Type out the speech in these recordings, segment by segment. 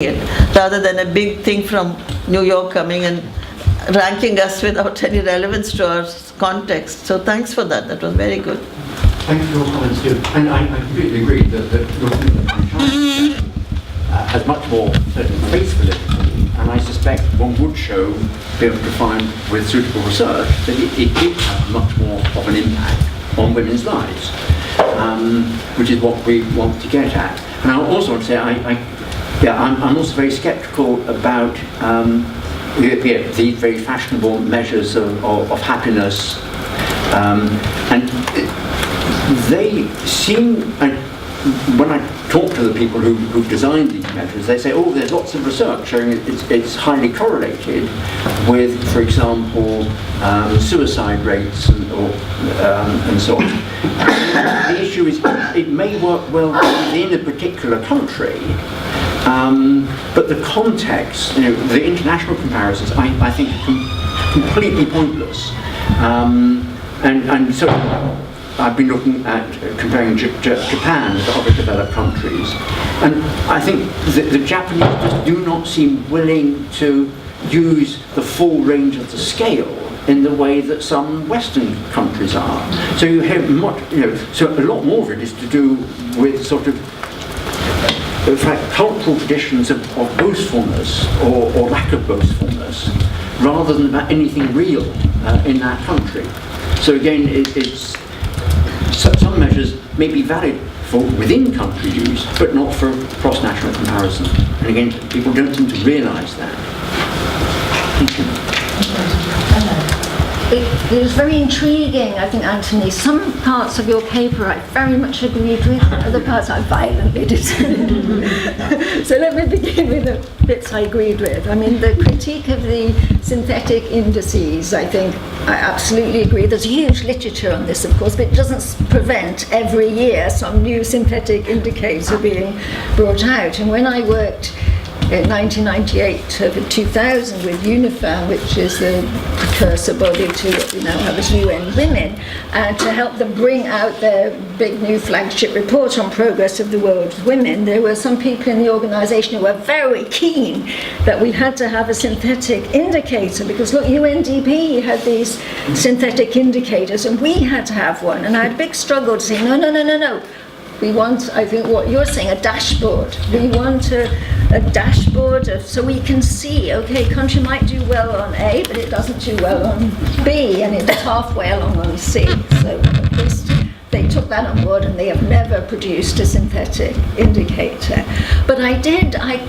it, rather than a big thing from New York coming and ranking us without any relevance to our context. So thanks for that. That was very good. Thank you for your comments too. And I completely agree that your commitment on China has much more certain face validity, and I suspect one would be able to find with suitable research that it did have much more of an impact on women's lives, which is what we want to get at. And I also want to say, I'm also very sceptical about these very fashionable measures of happiness, and they seem, when I talk to the people who've designed these measures, they say, oh, there's lots of research showing it's highly correlated with, for example, suicide rates and so on. The issue is, it may work well within a particular country, but the context, the international comparisons, I think are completely pointless. And so I've been looking at comparing Japan with other developed countries, and I think the Japanese just do not seem willing to use the full range of the scale in the way that some Western countries are. So you have much, so a lot more of it is to do with sort of, in fact, cultural traditions of boastfulness or lack of boastfulness, rather than about anything real in that country. So again, it's some measures may be valid for within country use, but not for cross-national comparison. And again, people don't seem to realise that. Thank you. It was very intriguing, I think, Anthony. Some parts of your paper I very much agreed with, other parts I violently disagreed. So let me begin with the bits I agreed with. I mean, the critique of the synthetic indices, I think I absolutely agree. There's huge literature on this, of course, but it doesn't prevent every year some new synthetic indicator being brought out. And when I worked in 1998 to 2000 with UNIFEM, which is the precursor body to what we now have as UN Women, and to help them bring out their big new flagship report on progress of the world's women, there were some people in the organisation who were very keen that we had to have a synthetic indicator, because look, UNDP had these synthetic indicators and we had to have one, and I had a big struggle to say, no. We want, I think what you're saying, a dashboard. We want a dashboard so we can see, okay, country might do well on A, but it doesn't do well on B, and it's halfway along on C. So at least they took that on board, and they have never produced a synthetic indicator. But I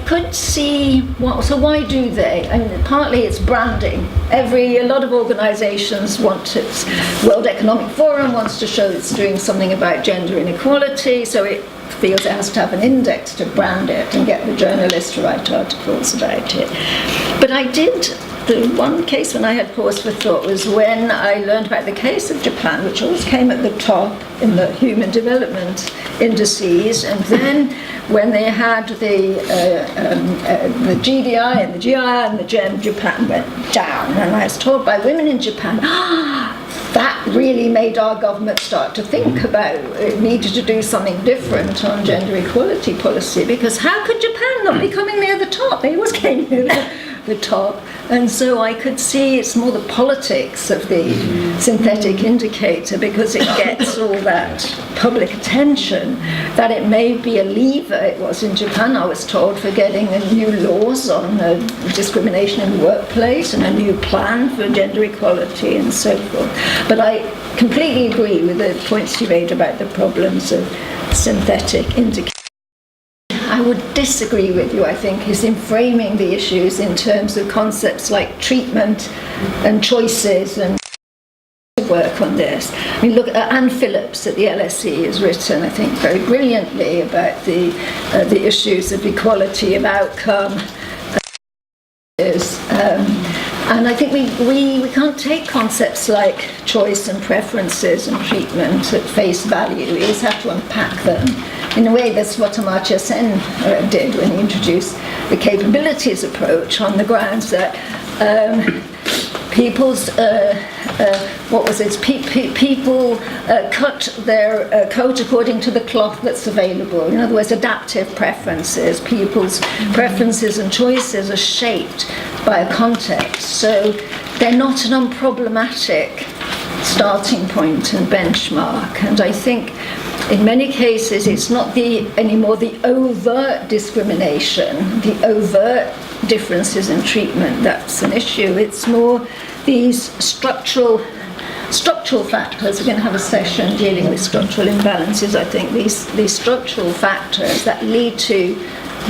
could see, so why do they? I mean, partly it's branding. A lot of organisations want it. World Economic Forum wants to show it's doing something about gender inequality, so it feels it has to have an index to brand it and get the journalists to write articles about it. But the one case when I had pause for thought was when I learned about the case of Japan, which always came at the top in the human development indices, and then when they had the GDI and the GI and the GEM, Japan went down. And I was told by women in Japan, that really made our government start to think about it needed to do something different on gender equality policy, because how could Japan not be coming near the top? They always came near the top. And so I could see it's more the politics of the synthetic indicator, because it gets all that public attention, that it may be a lever. It was in Japan, I was told, for getting new laws on discrimination in the workplace and a new plan for gender equality and so forth. But I completely agree with the points you made about the problems of synthetic indicators. I would disagree with you, I think, is in framing the issues in terms of concepts like treatment and choices and work on this. I mean, look, Anne Phillips at the LSE has written, I think, very brilliantly about the issues of equality of outcome. And I think we can't take concepts like choice and preferences and treatment at face value. We just have to unpack them. In a way, that's what Amartya Sen did when he introduced the capabilities approach, on the grounds that people's what was it? People cut their coat according to the cloth that's available. In other words, adaptive preferences. People's preferences and choices are shaped by a context. So they're not an unproblematic starting point and benchmark. And I think in many cases it's not anymore the overt discrimination, the overt differences in treatment that's an issue. It's more these structural factors. We're going to have a session dealing with structural imbalances. I think these structural factors that lead to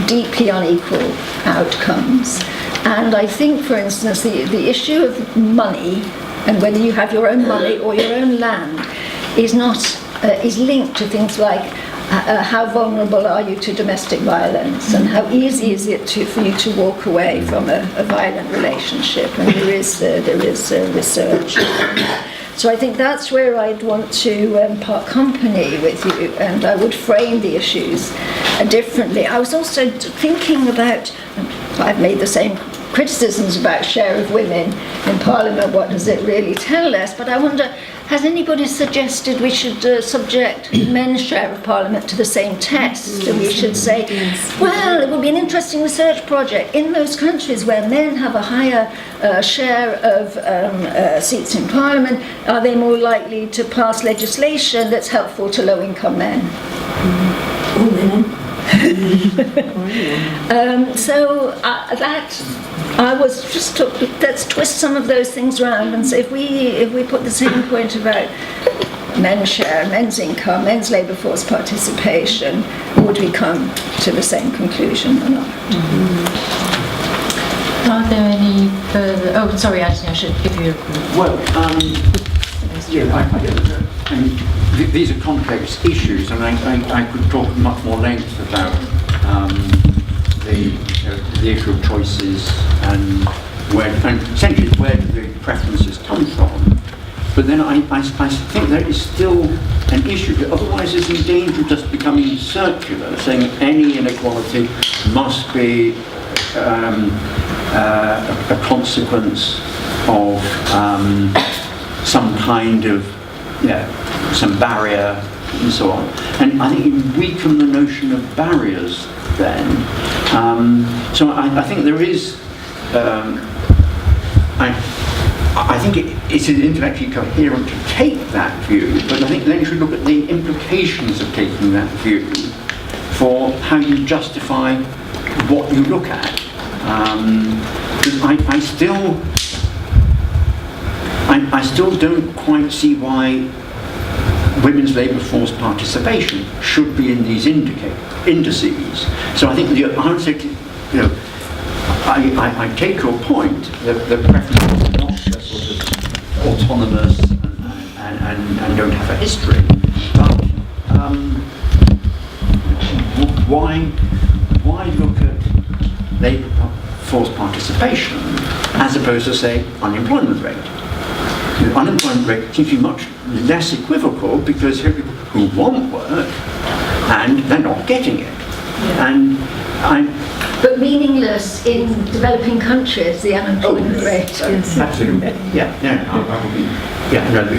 deeply unequal outcomes. And I think, for instance, the issue of money and whether you have your own money or your own land is linked to things like how vulnerable are you to domestic violence and how easy is it for you to walk away from a violent relationship, and there is research. So I think that's where I'd want to part company with you, and I would frame the issues differently. I was also thinking about, I've made the same criticisms about share of women in Parliament, what does it really tell us? But I wonder, has anybody suggested we should subject men's share of Parliament to the same test? And we should say, well, it would be an interesting research project. In those countries where men have a higher share of seats in Parliament, are they more likely to pass legislation that's helpful to low-income men? Or women. I was just let's twist some of those things around and say if we put the same point about men's share, men's income, men's labour force participation, would we come to the same conclusion or not? Are there any further? Oh, sorry, Anthony, I should give you. Well, these are complex issues, and I could talk much more length about the issue of choices and essentially where do the preferences come from. But then I think there is still an issue. Otherwise, it's in danger of just becoming circular, saying any inequality must be a consequence of some kind of some barrier and so on. And I think you weaken the notion of barriers then. So I think there is. I think it's intellectually coherent to take that view, but I think then you should look at the implications of taking that view for how you justify what you look at. Because I still don't quite see why women's labour force participation should be in these indices. So I think the answer to, I take your point that the preference is not just sort of autonomous and don't have a history, but why look at labour force participation as opposed to, say, unemployment rate? The unemployment rate seems to be much less equivocal because there are people who want work and they're not getting it. But meaningless in developing countries, the unemployment rate. Absolutely.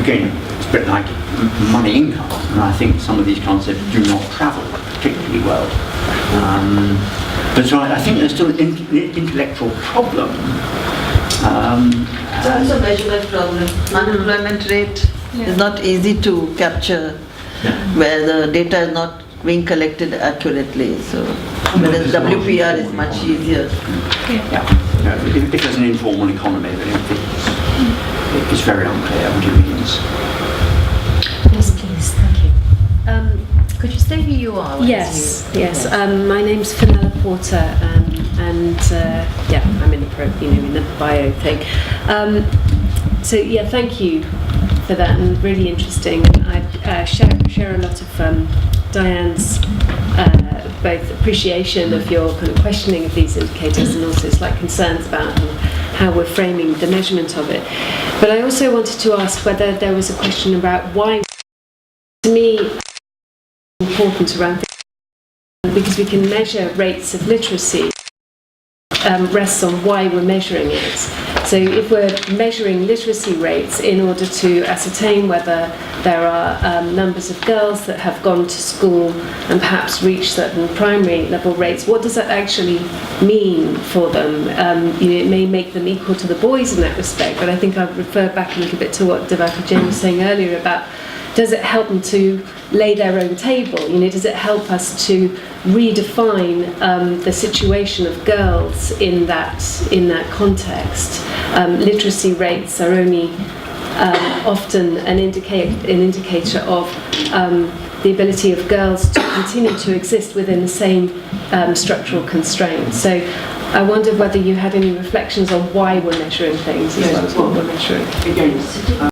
Again, it's a bit like money income, and I think some of these concepts do not travel particularly well. But so I think there's still an intellectual problem. It's also a measurement problem. Unemployment rate is not easy to capture where the data is not being collected accurately. So whereas WPR is much easier. If there's an informal economy, then it's very unclear what it means. Yes, please. Thank you. Could you say who you are? Yes. My name's Fenella Porter, and I'm in the bio thing. Thank you for that, and really interesting. I share a lot of Diane's both appreciation of your kind of questioning of these indicators and also slight concerns about how we're framing the measurement of it. But I also wanted to ask whether there was a question about why, to me, important around because we can measure rates of literacy rests on why we're measuring it. So if we're measuring literacy rates in order to ascertain whether there are numbers of girls that have gone to school and perhaps reached certain primary level rates, what does that actually mean for them? It may make them equal to the boys in that respect, but I think I've referred back a little bit to what Devaka Jain was saying earlier about, does it help them to lay their own table? Does it help us to redefine the situation of girls in that context? Literacy rates are only often an indicator of the ability of girls to continue to exist within the same structural constraints. So I wondered whether you had any reflections on why we're measuring things as well as what we're measuring. Again,